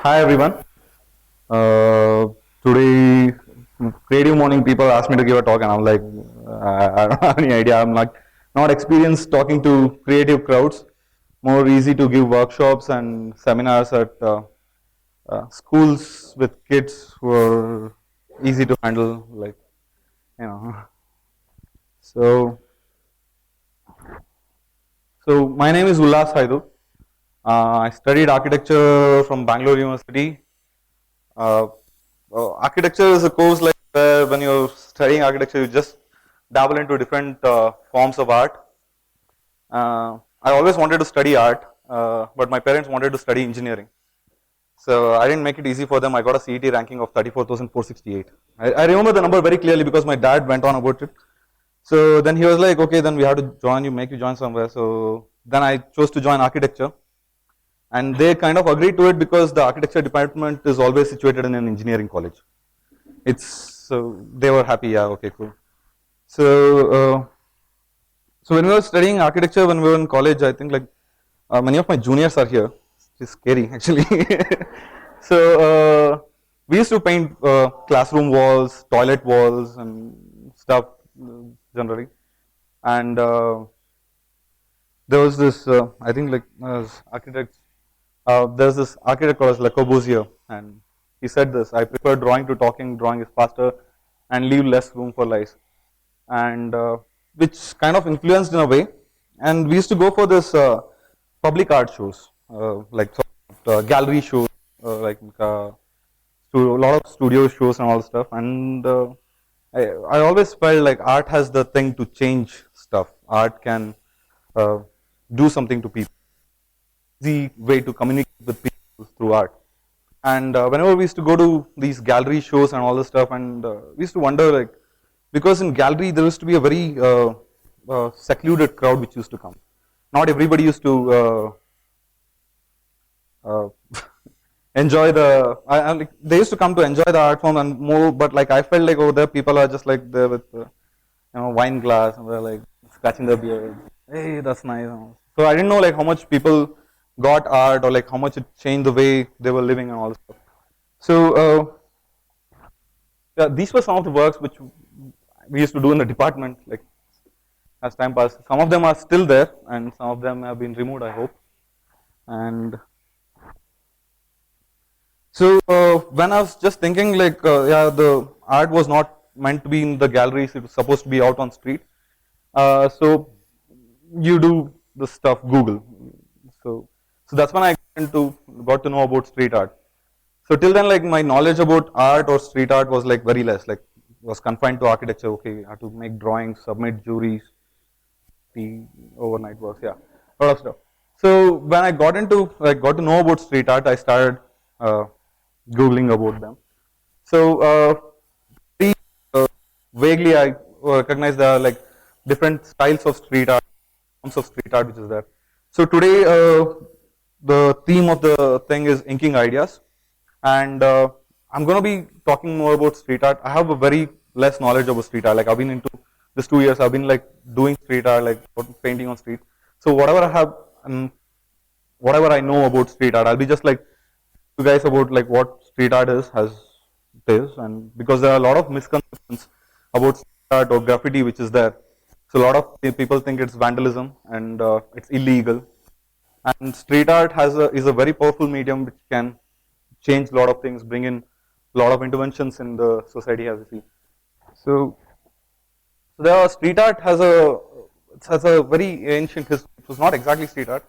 Hi everyone. Today, Creative Morning people asked me to give a talk, and I'm like, I don't have any idea. I'm like not experienced talking to creative crowds. More easy to give workshops and seminars at schools with kids who are easy to handle, like you know. So, so my name is Ullas Hydoor. I studied architecture from Bangalore University. Uh, Architecture is a course like where when you're studying architecture, you just dabble into different forms of art. I always wanted to study art, but my parents wanted to study engineering. So I didn't make it easy for them. I got a CET ranking of 34,468. I remember the number very clearly because my dad went on about it. So then he was like, okay, then we have to join you, make you join somewhere. So then I chose to join architecture. And they kind of agreed to it because the architecture department is always situated in an engineering college. It's so they were happy. Yeah, okay, cool. So when we were studying architecture, when we were in college, I think like many of my juniors are here. It's scary actually. So we used to paint classroom walls, toilet walls, and stuff generally. And there was this, I think like architects. There's this architect called Le Corbusier, and he said this: "I prefer drawing to talking. Drawing is faster, and leave less room for lies." And which kind of influenced in a way. And we used to go for this public art shows, like gallery shows, like a lot of studio shows and all stuff. And I always felt like art has the thing to change stuff. Art can do something to people. Easy way to communicate with people through art. And whenever we used to go to these gallery shows and all this stuff, and we used to wonder like, because in gallery there used to be a very secluded crowd which used to come. Not everybody used to uh, enjoy the. Like, they used to come to enjoy the art form and more, but like I felt like over there people are just like there with wine glass and they're like scratching their beard. Hey, that's nice. So I didn't know like how much people got art or like how much it changed the way they were living and all this stuff. So yeah, these were some of the works which we used to do in the department. Like as time passed, some of them are still there, and some of them have been removed, I hope. And so when I was just thinking, like, yeah, the art was not meant to be in the galleries; it was supposed to be out on street. So you do the stuff Google. So that's when I got to know about street art. So till then, like my knowledge about art or street art was like very less. Like was confined to architecture. Okay, I had to make drawings, submit juries, the overnight works. Yeah, a lot of stuff. So when I got to know about street art, I started googling about them. So very vaguely, I recognized there are like different styles of street art, forms of street art which is there. So today, the theme of the thing is inking ideas, and I'm going to be talking more about street art. I have a very less knowledge about street art. Like I've been into this 2 years, I've been like doing street art, like painting on street. So whatever I have, whatever I know about street art, I'll be just like you guys about like what street art is, as it is, and because there are a lot of misconceptions about street art or graffiti which is there. So a lot of people think it's vandalism and it's illegal. And street art is a very powerful medium which can change a lot of things, bring in a lot of interventions in the society as you see. So the street art has a very ancient history. It was not exactly street art.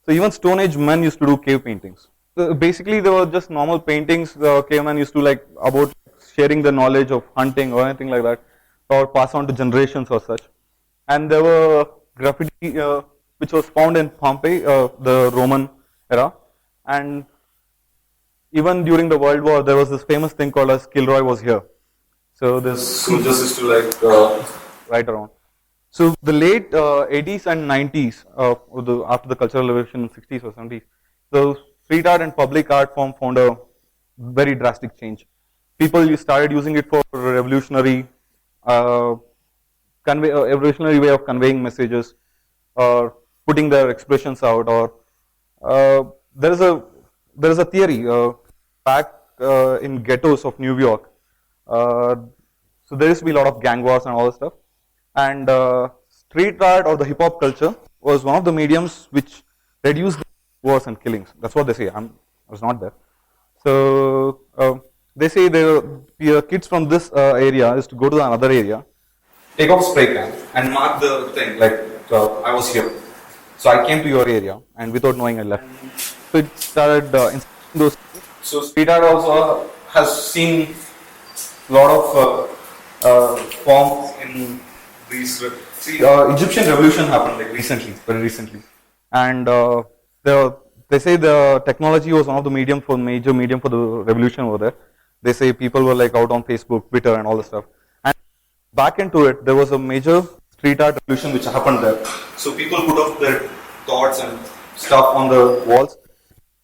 So even Stone Age men used to do cave paintings. So basically, they were just normal paintings. The cavemen used to like about sharing the knowledge of hunting or anything like that, or pass on to generations or such. And there were graffiti which was found in Pompeii, the Roman era. And even during the World War, there was this famous thing called as Kilroy was here. So this soldiers used to like ride around. So the late 80s and 90s, after the Cultural Revolution in 60s or 70s, the street art and public art form found a very drastic change. People started using it for revolutionary, revolutionary way of conveying messages, or putting their expressions out. Or uh, there is a there is a theory back in ghettos of New York. Uh, so there used to be a lot of gang wars and all this stuff. And street art or the hip hop culture was one of the mediums which reduced wars and killings. That's what they say. I was not there. So they say the kids from this area is to go to another area, take off spray can, and mark the thing like I was here. So I came to your area, and without knowing, I left. So it started inspiring those. So street art also has seen a lot of forms in these. See, Egyptian revolution happened like recently, very recently, and they say the technology was one of the major medium for the revolution over there. They say people were like out on Facebook, Twitter, and all this stuff. And back into it, there was a major street art revolution which happened there. So people put up their thoughts and stuff on the walls,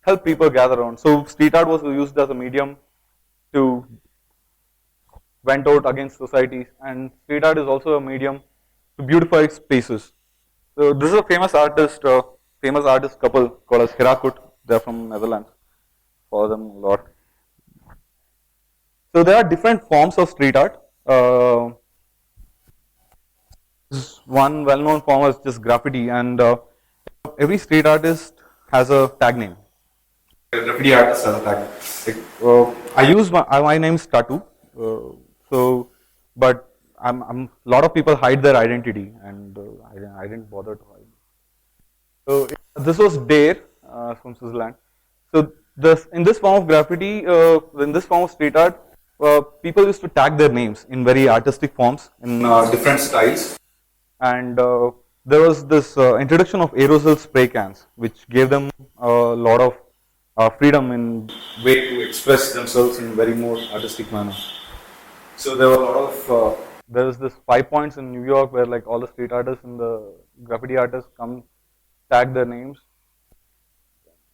help people gather around. So street art was used as a medium to went out against society, and street art is also a medium to beautify spaces. So this is a famous artist couple called as Hirakut. They're from Netherlands. Follow them a lot. So there are different forms of street art. One well-known form is just graffiti, and every street artist has a tag name. Graffiti artist has a tag name. Like, I use my name is Tatu. But a lot of people hide their identity, and I didn't bother to hide. So this was Dare from Switzerland. So in this form of graffiti, in this form of street art, people used to tag their names in very artistic forms in different styles. And there was this introduction of aerosol spray cans, which gave them a lot of freedom in way to express themselves in very more artistic manner. So there were a lot of there was this 5 points in New York where like all the street artists and the graffiti artists come tag their names.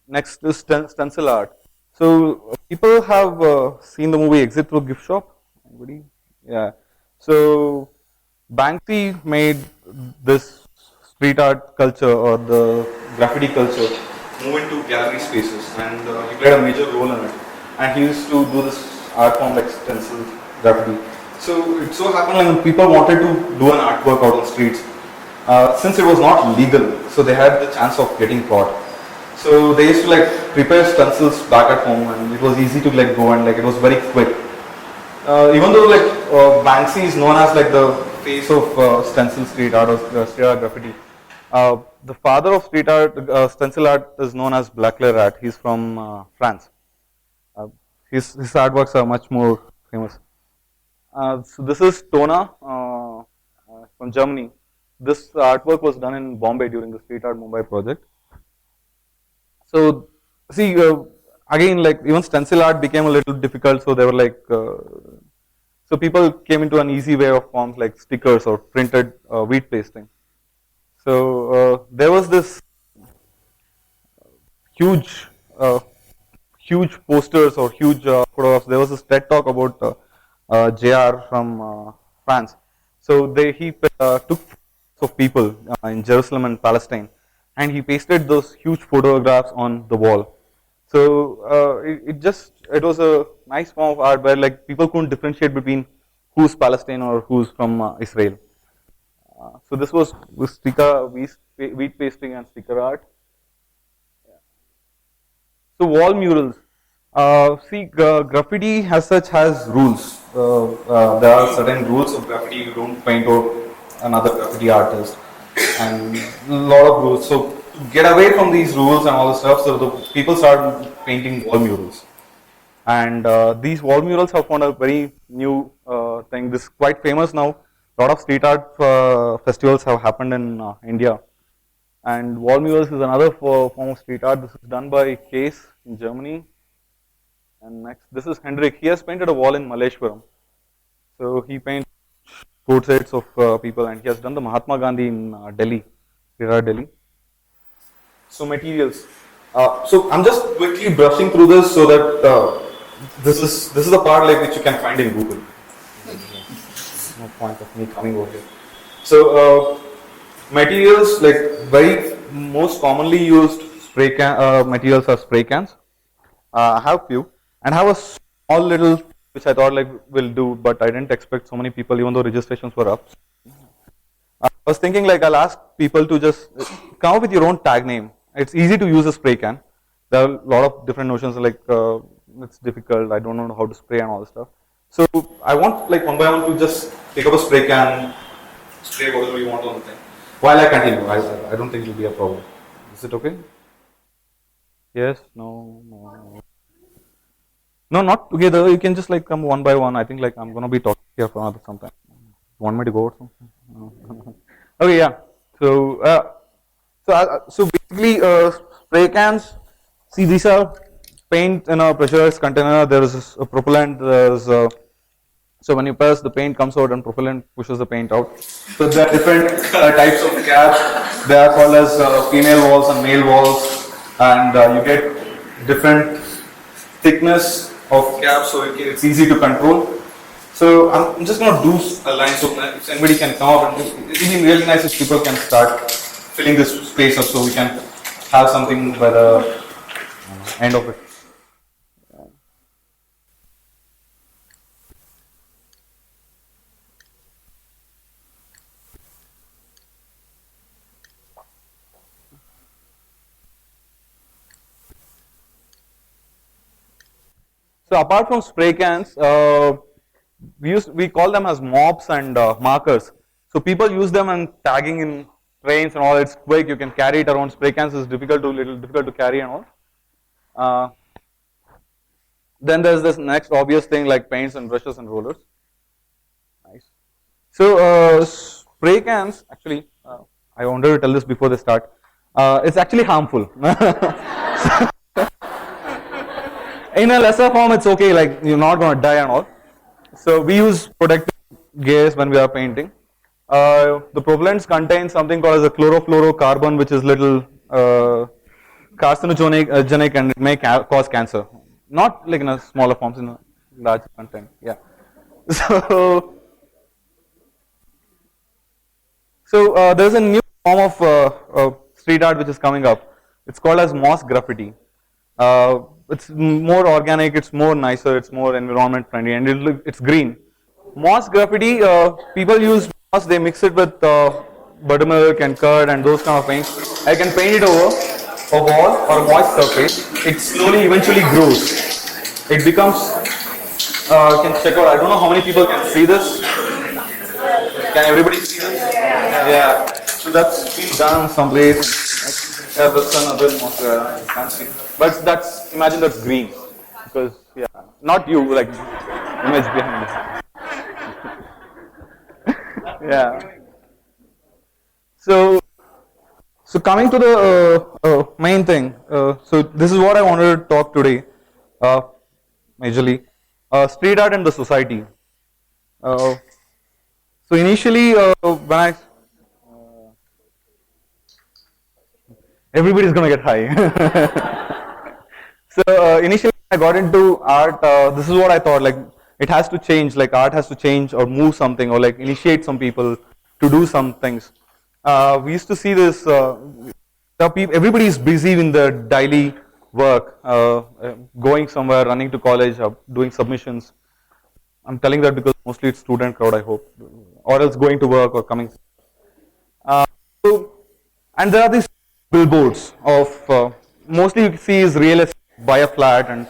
Next is stencil art. So people have seen the movie Exit Through Gift Shop. Anybody? Yeah. So Banksy made this street art culture or the graffiti culture move into gallery spaces, and he played a major role in it. And he used to do this art form like stencil graffiti. So it so happened like when people wanted to do an artwork out on the streets, since it was not legal, so they had the chance of getting caught. So they used to like prepare stencils back at home, and it was easy to like go, and like it was very quick. Even though like Banksy is known as like the face of stencil street art or street art graffiti, the father of street art stencil art is known as Blackler Art. He's from France. His artworks are much more famous. So this is Tona from Germany. This artwork was done in Bombay during the Street Art Mumbai project. So see, again, like even stencil art became a little difficult. So they were like, so people came into an easy way of forms like stickers or printed wheat pasting. So there was this huge, huge posters or huge photographs. There was this TED talk about JR from France. So he took of people in Jerusalem and Palestine, and he pasted those huge photographs on the wall. So it was a nice form of art where like people couldn't differentiate between who's Palestine or who's from Israel. So this was sticker wheat pasting and sticker art. So wall murals. See, graffiti as such has rules. There are certain rules of graffiti. You don't paint out another graffiti artist, and a lot of rules. So to get away from these rules and all the stuff, so the people start painting wall murals. And these wall murals have found a very new thing. This is quite famous now. A lot of street art festivals have happened in India. And wall murals is another form of street art. This is done by Case in Germany. And next, this is Hendrik. He has painted a wall in Malleshwaram. So he paints portraits of people, and he has done the Mahatma Gandhi in Delhi, Delhi. So materials. So I'm just quickly brushing through this so that this is the part like which you can find in Google. No point of me coming over here. So materials, like very most commonly used spray can materials are spray cans. I have few and have a small little which I thought like will do, but I didn't expect so many people even though registrations were up. I was thinking like I'll ask people to just come up with your own tag name. It's easy to use a spray can. There are a lot of different notions like it's difficult, I don't know how to spray and all this stuff. So I want like one by one to just pick up a spray can, spray whatever you want on the thing. While I continue, I don't think it will be a problem. Is it okay? Yes, no, no. No, not together. You can just like come one by one. I think like I'm gonna be talking here for another some time. Want me to go or something? No. Okay, yeah. So basically, spray cans. See, these are paint in a pressurized container. There is a propellant. So when you press, the paint comes out and propellant pushes the paint out. So there are different types of caps. They are called as female walls and male walls, and you get different thickness of caps, so it's easy to control. So I'm just going to do a line so if anybody can come up, and it would be really nice if people can start filling this space up so we can have something by the end of it. So apart from spray cans, we call them as mops and markers. So people use them and tagging in trains and all. It's quick. You can carry it around. Spray cans is little difficult to carry and all. Then there's this next obvious thing like paints and brushes and rollers. Nice. So spray cans actually, I wanted to tell this before they start. It's actually harmful. In a lesser form, it's okay, like you're not going to die and all. So we use protective gears when we are painting. The propellants contain something called as a chlorofluorocarbon, which is little carcinogenic and it may cause cancer. Not like in a smaller forms, in a larger content. Yeah. So there's a new form of street art which is coming up. It's called as moss graffiti. It's more organic, it's more nicer, it's more environment friendly, and it's green. Moss graffiti, people use moss, they mix it with buttermilk and curd and those kind of things. I can paint it over a wall or a moist surface. It slowly eventually grows. It becomes, you can check out, I don't know how many people can see this. Can everybody see this? Yeah. So that's been done someplace. Yeah, that's another moss, can't see. But that's, imagine that's green, because, yeah, not you, like, image behind it. Yeah. So coming to the main thing, so this is what I wanted to talk today, majorly, street art and the society. So initially, when everybody's gonna get high. So initially I got into art, this is what I thought, like it has to change, like art has to change or move something or like initiate some people to do some things. We used to see this, everybody is busy in their daily work, going somewhere, running to college, doing submissions. I'm telling that because mostly it's student crowd, I hope, or else going to work or coming. And there are these billboards of, mostly you see is real estate. Buy a flat and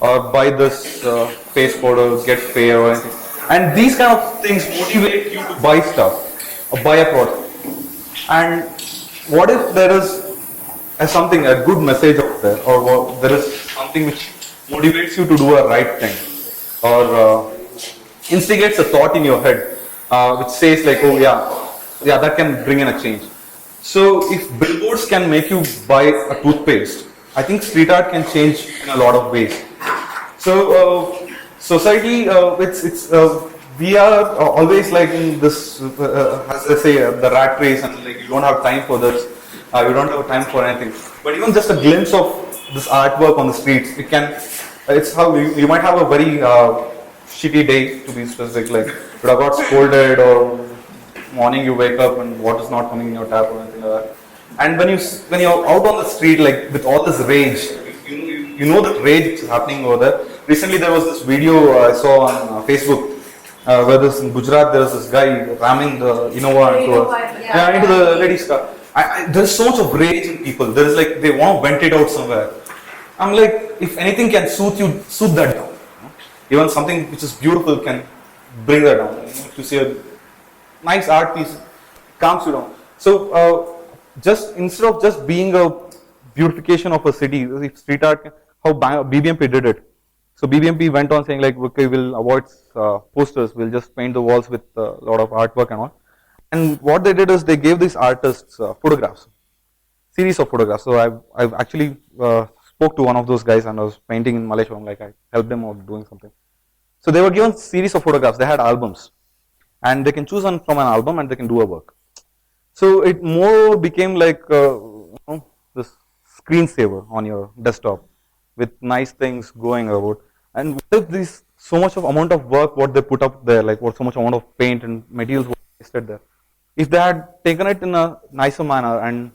or buy this face photo, get pay or anything. And these kind of things motivate you to buy stuff or buy a product. And what if there is something, a good message out there, or there is something which motivates you to do a right thing, or instigates a thought in your head, which says like, oh yeah, that can bring in a change. So if billboards can make you buy a toothpaste, I think street art can change in a lot of ways. So society, we are always like in this, as they say, the rat race, and like you don't have time for this, you don't have time for anything. But even just a glimpse of this artwork on the streets, it's how you might have a very shitty day, to be specific, like you would have got scolded, or morning you wake up and water is not coming in your tap or anything like that. And when you're out on the street, like with all this rage, you know the rage is happening over there. Recently there was this video I saw on Facebook where this in Gujarat there was this guy ramming the Innova into the lady's car. There's so much of rage in people. There's like they want to vent it out somewhere. I'm like, if anything can soothe that down. Even something which is beautiful can bring that down. To see a nice art piece calms you down. So just instead of just being a beautification of a city, if street art, how BBMP did it. So BBMP went on saying like, okay, we'll avoid posters, we'll just paint the walls with a lot of artwork and all. And what they did is they gave these artists photographs, series of photographs. So I've actually spoke to one of those guys, and I was painting in Malaysia. I'm like, I helped them out doing something. So they were given series of photographs. They had albums, and they can choose one from an album and they can do a work. So it more became like this screensaver on your desktop with nice things going about. And what if this so much of amount of work what they put up there, like what so much amount of paint and materials were wasted there, if they had taken it in a nicer manner and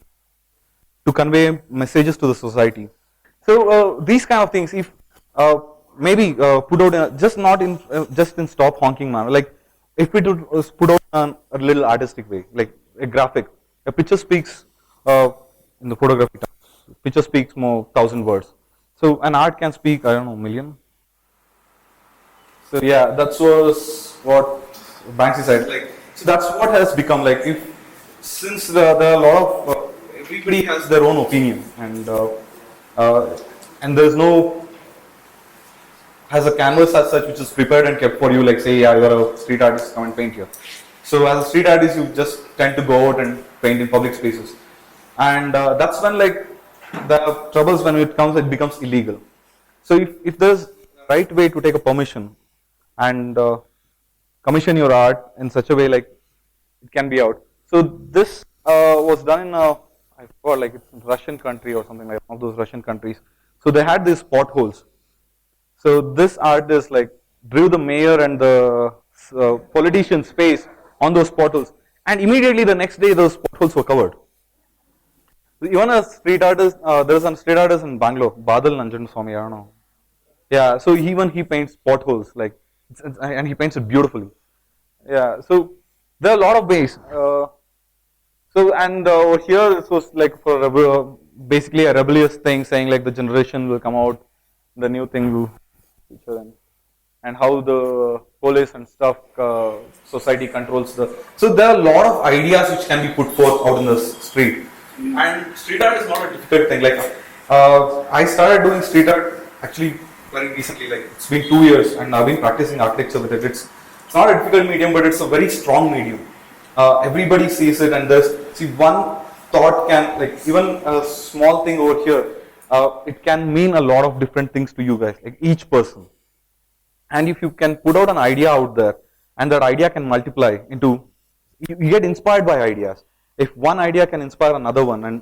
to convey messages to the society. So these kind of things, if maybe put out just not in just in stop honking manner, like if it was put out in a little artistic way, like a graphic, a picture speaks in the photography terms, picture speaks more 1,000 words. So an art can speak, I don't know, million. So yeah, that was what Banksy said. Like, so that's what has become like. If since there are a lot of everybody has their own opinion, and there's no has a canvas as such which is prepared and kept for you. Like say, yeah, you're a street artist, come and paint here. So as a street artist, you just tend to go out and paint in public spaces, and that's when like the troubles when it becomes illegal. So if there's right way to take a permission and commission your art in such a way like it can be out. So this was done in I forgot, like it's in Russian country or something like one of those Russian countries. So they had these potholes. So this artist like drew the mayor and the politician's face on those potholes, and immediately the next day those potholes were covered. Even a street artist, there's a street artist in Bangalore, Badal Nanjan Swami, I don't know. Yeah, so even he paints potholes, like, and he paints it beautifully. Yeah, so there are a lot of ways. And over here this was like for basically a rebellious thing, saying like the generation will come out, the new thing will feature them, and how the police and stuff, society controls the. So there are a lot of ideas which can be put forth out in the street. And street art is not a difficult thing. Like I started doing street art actually very recently. Like it's been 2 years, and I've been practicing architecture with it. It's not a difficult medium, but it's a very strong medium. Everybody sees it, and one thought can, like even a small thing over here, it can mean a lot of different things to you guys, like each person. And if you can put out an idea out there, and that idea can multiply into, you get inspired by ideas. If one idea can inspire another one, and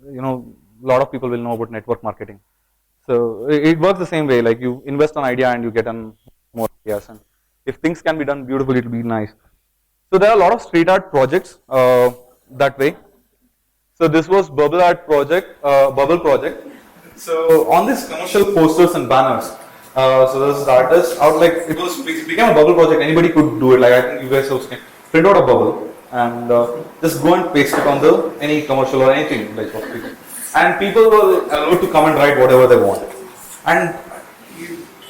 a lot of people will know about network marketing. So it works the same way. Like you invest an idea and you get more ideas. And if things can be done beautifully, it will be nice. So there are a lot of street art projects that way. So this was bubble art project, bubble project. So on these commercial posters and banners, so there's this artist out, like it became a bubble project. Anybody could do it. Like I think you guys also can print out a bubble and just go and paste it on any commercial or anything like that. And people were allowed to come and write whatever they want. And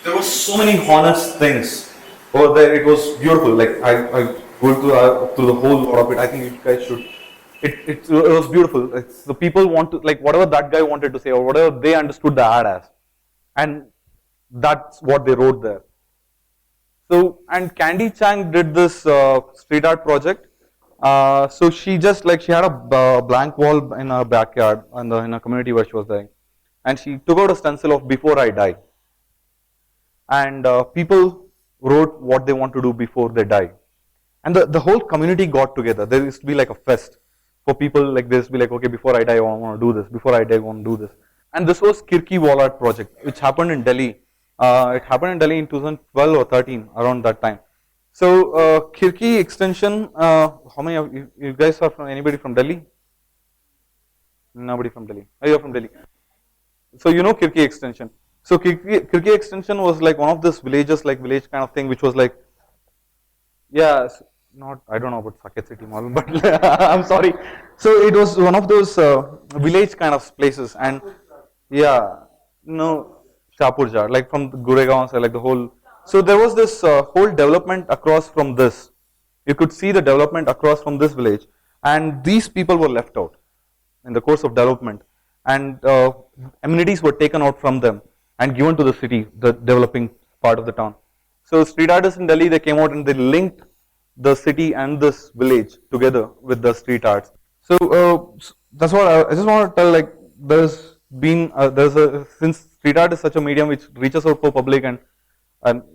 there were so many honest things over there. It was beautiful. Like I go through the whole lot of it. I think you guys should. It was beautiful. The people want to, like whatever that guy wanted to say or whatever they understood the ad as, and that's what they wrote there. So and Candy Chang did this street art project. So she just like she had a blank wall in her backyard in a community where she was there, and she took out a stencil of "Before I Die," and people wrote what they want to do before they die, and the whole community got together. There used to be like a fest for people, like there used to be like, okay, before I die, I want to do this. Before I die, I want to do this. And this was Kirki Wall Art project, which happened in Delhi. It happened in Delhi in 2012 or 13, around that time. So Kirki extension. How many of you guys are from? Anybody from Delhi? Nobody from Delhi. Oh, you're from Delhi. So you know Kirki extension. So Kirki extension was like one of those villages, like village kind of thing, which was like, yeah, not, I don't know about Saket City Mall, but I'm sorry. So it was one of those village kind of places, and yeah, no, Shapurjar, like from the Guregaon, so like the whole. So there was this whole development across from this. You could see the development across from this village, and these people were left out in the course of development, and amenities were taken out from them and given to the city, the developing part of the town. So street artists in Delhi, they came out and they linked the city and this village together with the street arts. So that's what I just want to tell. Like since street art is such a medium which reaches out for public and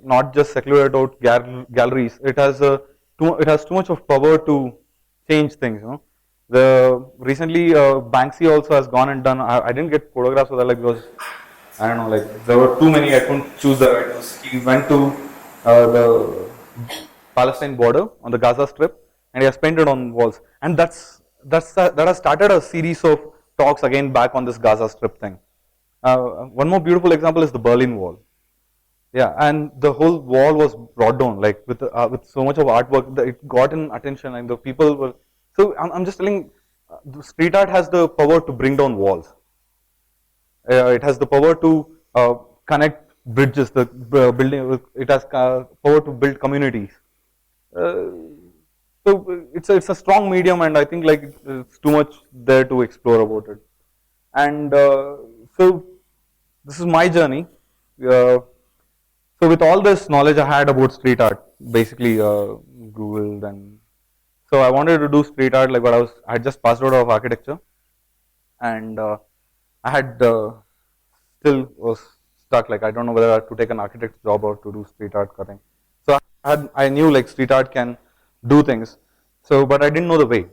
not just secluded out galleries, it has too much of power to change things. You know, the recently Banksy also has gone and done. I didn't get photographs of that, like, because I don't know, like there were too many. I couldn't choose the right ones. He went to the Palestine border on the Gaza Strip, and he has painted on walls. And that has started a series of talks again back on this Gaza Strip thing. One more beautiful example is the Berlin Wall. Yeah, and the whole wall was brought down, like with so much of artwork that it got in attention, and the people were. So I'm just telling, the street art has the power to bring down walls. It has the power to connect bridges, the building. It has power to build communities. So it's a strong medium, and I think like it's too much there to explore about it. And so this is my journey. So with all this knowledge I had about street art, basically Googled, and so I wanted to do street art, like, but I had just passed out of architecture, and I had still was stuck. Like, I don't know whether I had to take an architect's job or to do street art cutting. So I knew like street art can do things. So, but I didn't know the way.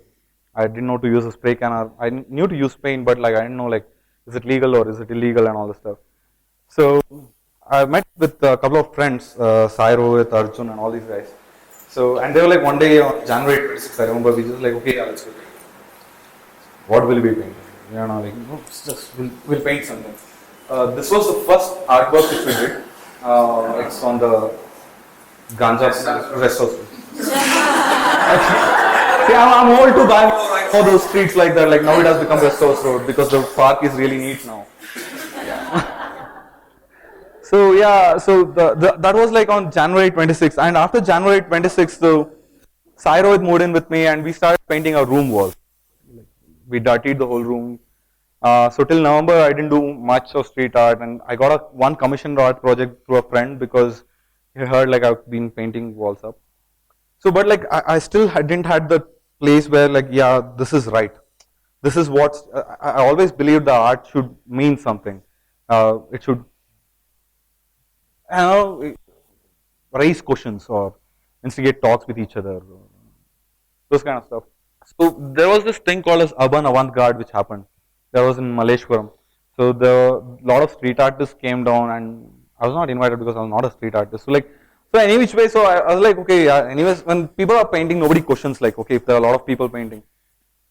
I didn't know to use a spray can. Or I knew to use paint, but like I didn't know, like, is it legal or is it illegal and all this stuff. So I met with a couple of friends, Sairo, with Arjun, and all these guys. So, and they were like, one day on January 26th, I remember, we just like, okay, yeah, let's go paint. What will we paint? You know, like, no, we'll paint something. This was the first artwork which we did. It's on the Ganja rest house. Yeah, I'm old to buy all those streets like that. Like, now it has become rest house road because the park is really neat now. Yeah. So yeah, so that was like on January 26th, and after January 26th, so Sairo moved in with me, and we started painting our room walls. We dirtied the whole room. So till November, I didn't do much of street art, and I got one commissioned art project through a friend because he heard like I've been painting walls up. So, but like I still didn't had the place where like, yeah, this is right. This is what I always believed the art should mean something. It should, raise questions or instigate talks with each other, those kind of stuff. So there was this thing called as urban avant-garde which happened. That was in Malleshwaram. So the lot of street artists came down, and I was not invited because I was not a street artist. So like, so any which way, so I was like, okay, yeah. Anyways, when people are painting, nobody questions like, okay, if there are a lot of people painting.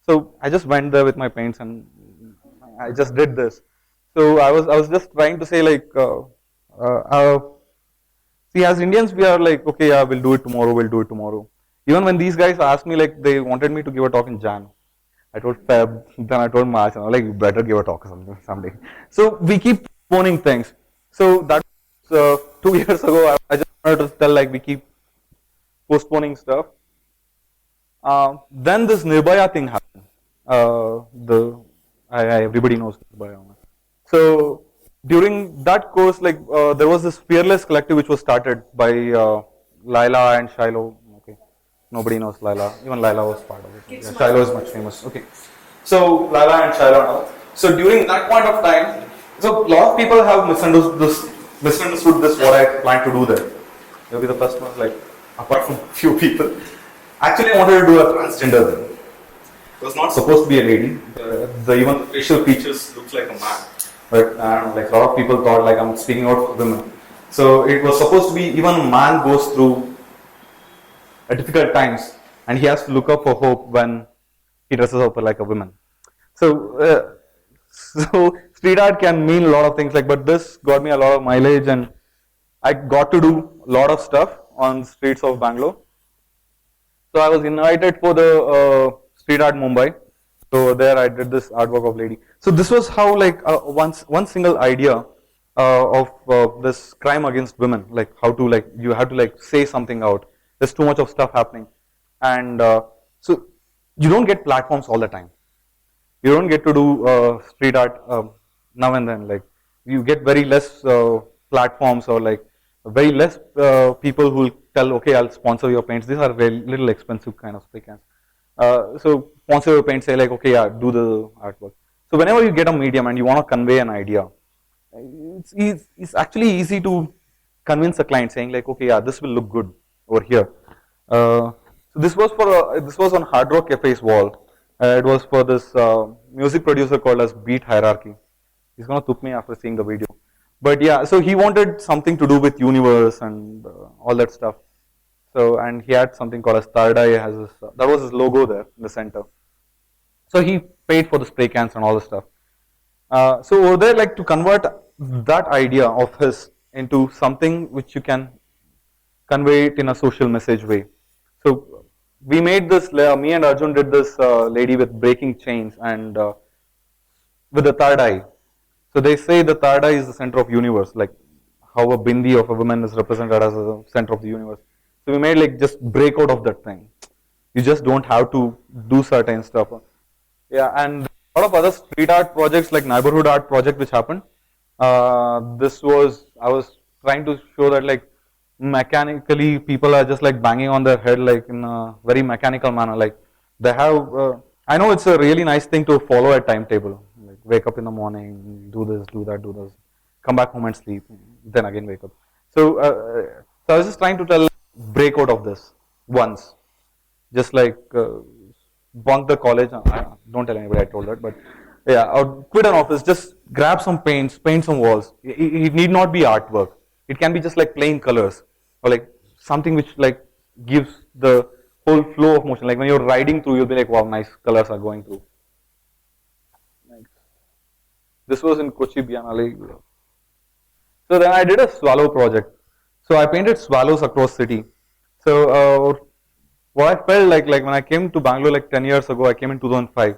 So I just went there with my paints and I just did this. So I was just trying to say like, see, as Indians, we are like, okay, yeah, we'll do it tomorrow, we'll do it tomorrow. Even when these guys asked me, like, they wanted me to give a talk in Jan. I told Feb, then I told March, and I was like, you better give a talk someday. So we keep postponing things. So that was 2 years ago. I just wanted to tell, like, we keep postponing stuff. Then this Nirbhaya thing happened. Everybody knows Nirbhaya. So during that course, like, there was this Fearless collective which was started by Laila and Shiloh. Okay. Nobody knows Laila. Even Laila was part of it. Yeah, Shiloh is much famous. Okay. So Laila and Shiloh and all. So during that point of time, so a lot of people have misunderstood this what I plan to do there. Maybe the first one, like apart from few people, actually I wanted to do a transgender there. It was not supposed to be a lady. Even the facial features looks like a man. But I don't know, like a lot of people thought like I'm speaking out for women. So it was supposed to be even a man goes through difficult times and he has to look up for hope when he dresses up like a woman. So, so street art can mean a lot of things like, but this got me a lot of mileage and I got to do a lot of stuff on streets of Bangalore. So I was invited for the street art Mumbai. So there I did this artwork of lady. So this was how like one single idea of this crime against women, like how to like you have to like say something out. There's too much of stuff happening, and so you don't get platforms all the time. You don't get to do street art now and then. Like you get very less platforms or like very less people who will tell, okay, I'll sponsor your paints. These are very little expensive kind of spray cans. So sponsor your paint, say like, okay, yeah, do the artwork. So whenever you get a medium and you want to convey an idea, it's actually easy to convince a client saying like, okay, yeah, this will look good over here. So this was on Hard Rock Cafe's wall. It was for this music producer called as Beat Hierarchy. He's gonna took me after seeing the video. But yeah, so he wanted something to do with universe and all that stuff. So and he had something called as Third Eye has this, that was his logo there in the center. So he paid for the spray cans and all the stuff. So over there, like to convert that idea of his into something which you can convey it in a social message way. So we made this. Me and Arjun did this lady with breaking chains and with the third eye. So they say the third eye is the center of universe, like how a bindi of a woman is represented as the center of the universe. So we made like just break out of that thing. You just don't have to do certain stuff. Yeah, and a lot of other street art projects like neighborhood art project which happened. This was I was trying to show that like mechanically people are just like banging on their head like in a very mechanical manner. Like they have. I know it's a really nice thing to follow a timetable. Like wake up in the morning, do this, do that, do this, come back home and sleep, then again wake up. So I was just trying to tell break out of this once, just like bunk the college. Don't tell anybody I told that, but yeah, or quit an office. Just grab some paints, paint some walls. It need not be artwork. It can be just like plain colors or like something which like gives the whole flow of motion. Like when you're riding through, you'll be like, wow, nice colors are going through. This was in Kochi, Biennale. So then I did a swallow project. So I painted swallows across city. So what I felt like when I came to Bangalore like 10 years ago, I came in 2005,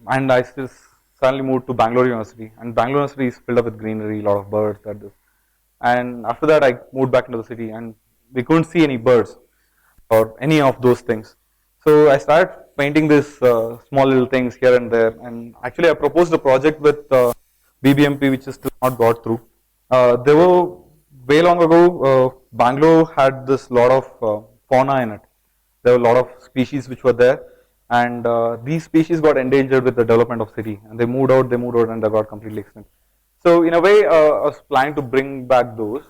and I just suddenly moved to Bangalore University. And Bangalore University is filled up with greenery, a lot of birds, that this. And after that, I moved back into the city, and we couldn't see any birds or any of those things. So I started painting these small little things here and there. And actually, I proposed a project with BBMP, which is still not got through. There were way long ago, Bangalore had this lot of fauna in it. There were a lot of species which were there, and these species got endangered with the development of city, and they moved out, and they got completely extinct. So in a way, I was planning to bring back those.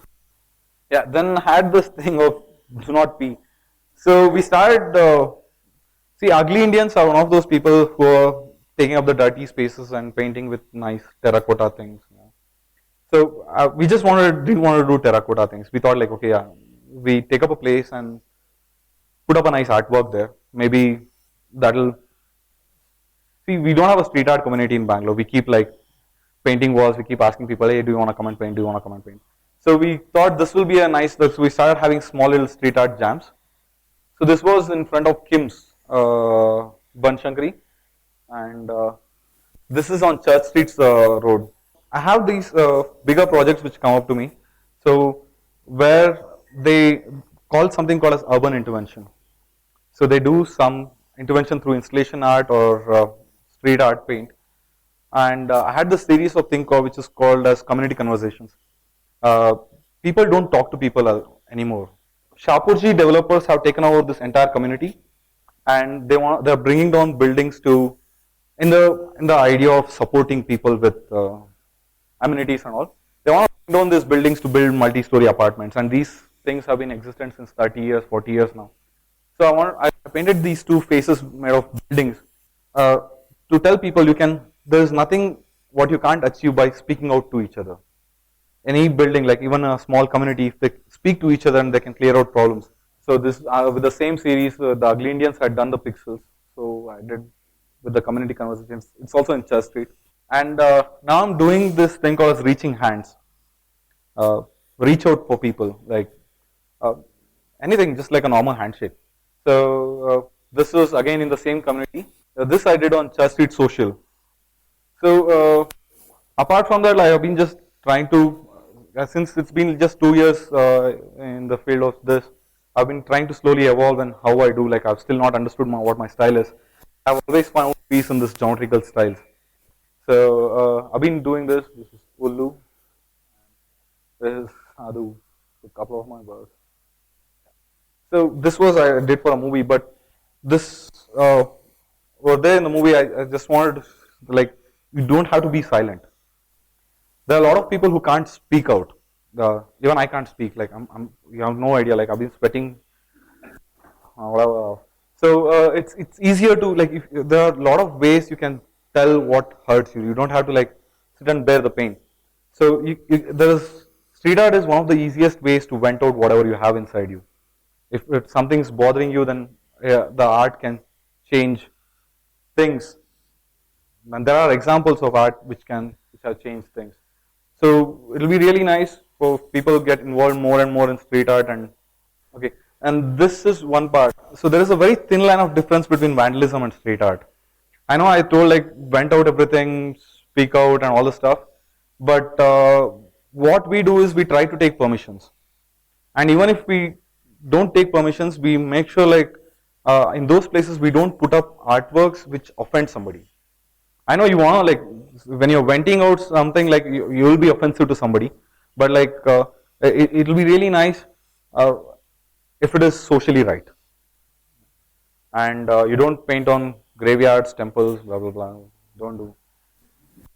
Yeah, then had this thing of do not pee. So we started. See, ugly Indians are one of those people who are taking up the dirty spaces and painting with nice terracotta things. So we just didn't want to do terracotta things. We thought like, okay, yeah, we take up a place and put up a nice artwork there. Maybe that'll. See, we don't have a street art community in Bangalore. We keep like painting walls. We keep asking people, hey, do you want to come and paint? Do you want to come and paint? So we thought this will be a nice. So we started having small little street art jams. So this was in front of Kim's Banshankari, and this is on Church Street's road. I have these bigger projects which come up to me. So where they call something called as urban intervention. So they do some intervention through installation art or street art paint. And I had this series of thing called which is called as community conversations. People don't talk to people anymore. Shapurji developers have taken over this entire community, and they're bringing down buildings to in the idea of supporting people with amenities and all. They want to bring down these buildings to build multi-story apartments, and these things have been existent since 30 years, 40 years now. So I painted these two faces made of buildings uh, to tell people there is nothing what you can't achieve by speaking out to each other. Any building, like even a small community, if they speak to each other and they can clear out problems. So this with the same series, the Ugly Indians had done the pixels. So I did with the community conversations. It's also in Church Street. And now I'm doing this thing called as reaching hands. Reach out for people, like uh, anything, just like a normal handshake. So this was again in the same community. This I did on Church Street Social. So apart from that, I have been just trying to, since it's been just 2 years in the field of this, I've been trying to slowly evolve in how I do. Like I've still not understood what my style is. I've always found peace in this geometrical styles. So I've been doing this. This is Ullu. This is Adu. A couple of my birds. So this was I did for a movie, but this over there in the movie, I just wanted to, like, you don't have to be silent. There are a lot of people who can't speak out. Even I can't speak. Like you have no idea. Like I've been sweating. Whatever. So it's easier to like. If there are a lot of ways you can tell what hurts you. You don't have to like sit and bear the pain. So street art is one of the easiest ways to vent out whatever you have inside you. If something's bothering you, then the art can change things. And there are examples of art which have changed things. So it'll be really nice for people to get involved more and more in street art. And okay, and this is one part. So there is a very thin line of difference between vandalism and street art. I know I told like vent out everything, speak out, and all the stuff. But what we do is we try to take permissions. And even if we don't take permissions, we make sure like in those places we don't put up artworks which offend somebody. I know you want to like when you're venting out something like you will be offensive to somebody, but like it'll be really nice if it is socially right. And you don't paint on graveyards, temples, blah blah blah. Don't do.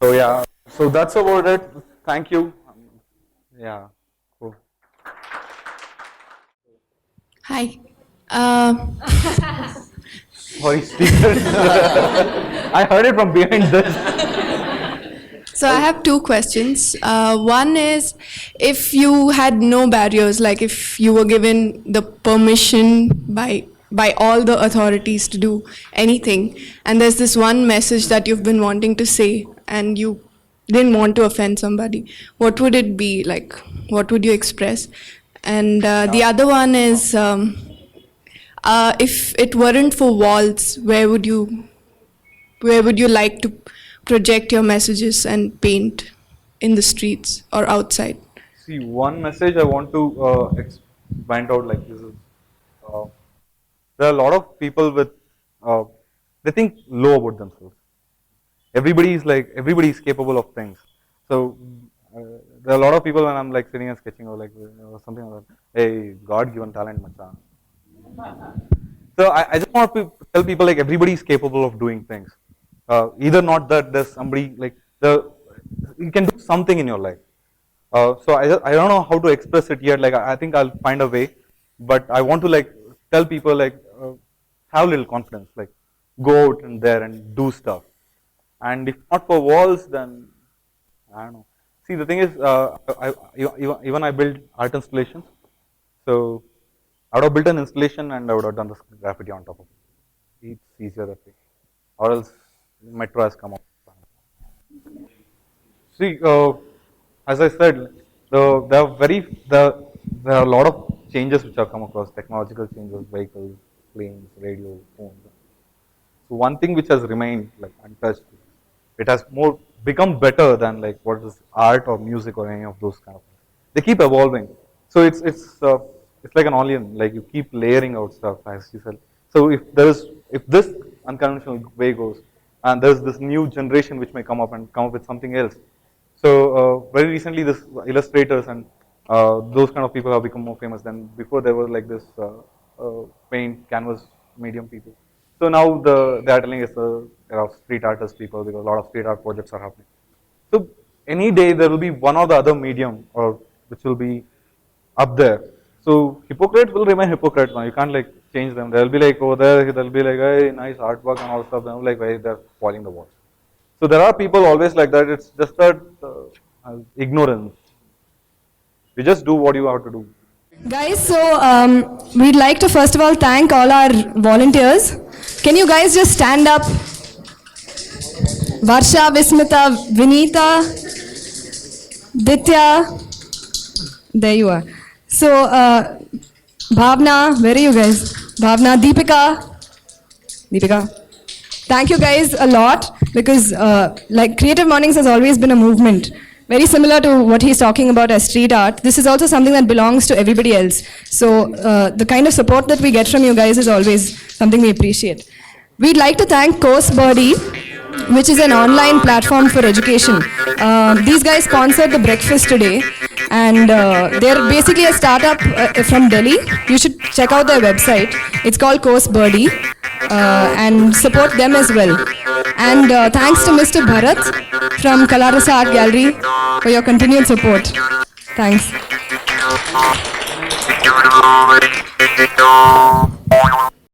So yeah, so that's about it. Thank you. Yeah. Cool. Hi. Sorry, speakers. I heard it from behind this. So I have two questions. One is, if you had no barriers, like if you were given the permission by all the authorities to do anything, and there's this one message that you've been wanting to say, and you didn't want to offend somebody, what would it be like? What would you express? And the other one is, if it weren't for walls, where would you like to project your messages and paint, in the streets or outside? See, one message I want to find out like this is, there are a lot of people with, they think low about themselves. Everybody is capable of things. So there are a lot of people when I'm like sitting and sketching or like something like that, hey, God given talent, macha. So I just want to tell people like everybody is capable of doing things. Either not that there's somebody like you can do something in your life. So I don't know how to express it yet. Like I think I'll find a way, but I want to like tell people like have a little confidence. Like go out and there and do stuff. And if not for walls, then I don't know. See, the thing is, even I build art installations. So I would have built an installation and I would have done the graffiti on top of it. It's easier that way. Or else metro has come up. See, as I said, there are a lot of changes which have come across, technological changes, vehicles, planes, radio, phones. So one thing which has remained like untouched, it has more become better than like what is art or music or any of those kind of things. They keep evolving. So it's like an onion, like you keep layering out stuff as you said. So if this unconventional way goes, and there's this new generation which may come up with something else. So very recently, this illustrators and Those kind of people have become more famous than before. There was like this paint canvas medium people. So now they are telling us era of street artist people because a lot of street art projects are happening. So any day there will be one or the other medium or which will be up there. So hypocrite will remain hypocrite now. You can't like change them. They'll be like over there. They'll be like, hey, nice artwork and all stuff. Then like, why they're spoiling the world. So there are people always like that. It's just that ignorance. You just do what you have to do. Guys, so we'd like to first of all thank all our volunteers. Can you guys just stand up? Varsha, Vismita, Vinita, Ditya. There you are. So, Bhavna, where are you guys? Bhavna, Deepika. Thank you guys a lot because like Creative Mornings has always been a movement. Very similar to what he's talking about as street art. This is also something that belongs to everybody else. So the kind of support that we get from you guys is always something we appreciate. We'd like to thank Course Birdie, which is an online platform for education. These guys sponsored the breakfast today, and they're basically a startup from Delhi. You should check out their website. It's called Course Birdie, and support them as well. And thanks to Mr. Bharat from Kalarasa Art Gallery for your continued support. Thanks.